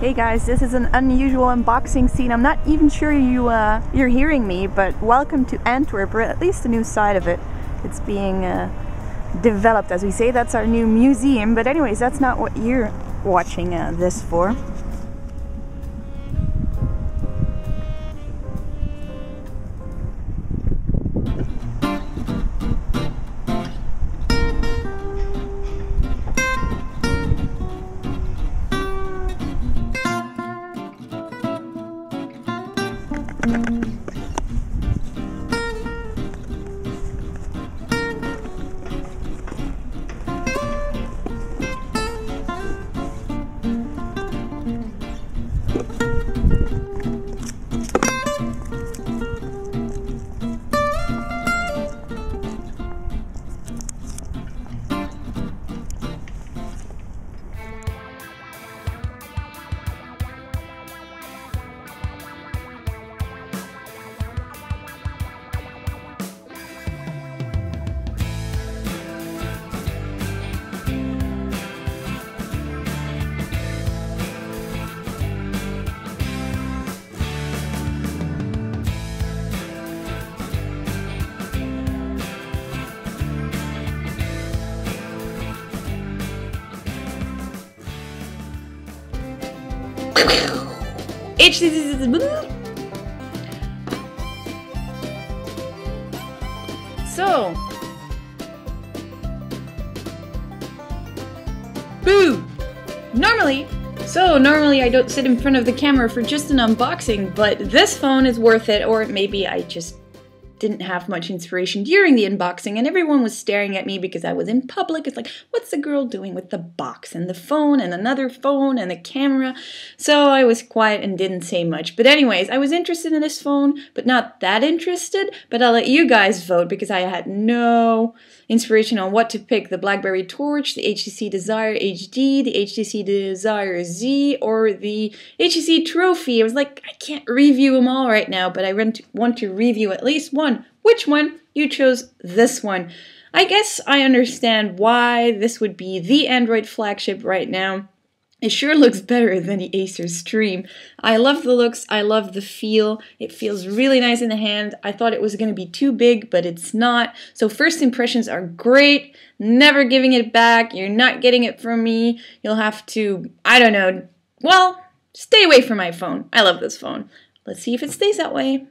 Hey guys, this is an unusual unboxing scene. I'm not even sure you're hearing me, but welcome to Antwerp, or at least a new side of it. It's being developed, as we say. That's our new museum. But anyways, that's not what you're watching this for. HTC. So, boo! Normally I don't sit in front of the camera for just an unboxing, but this phone is worth it, or maybe I just didn't have much inspiration during the unboxing and everyone was staring at me because I was in public. It's like, what's the girl doing with the box and the phone and another phone and the camera? So I was quiet and didn't say much. But anyways, I was interested in this phone, but not that interested. But I'll let you guys vote because I had no inspiration on what to pick. The BlackBerry Torch, the HTC Desire HD, the HTC Desire Z, or the HTC Trophy. I was like, I can't review them all right now, but I want to review at least one. Which one? You chose this one. I guess I understand why this would be the Android flagship right now. It sure looks better than the Acer Stream. I love the looks, I love the feel. It feels really nice in the hand. I thought it was going to be too big, but it's not. So first impressions are great. Never giving it back. You're not getting it from me. You'll have to, I don't know, well, stay away from my phone. I love this phone. Let's see if it stays that way.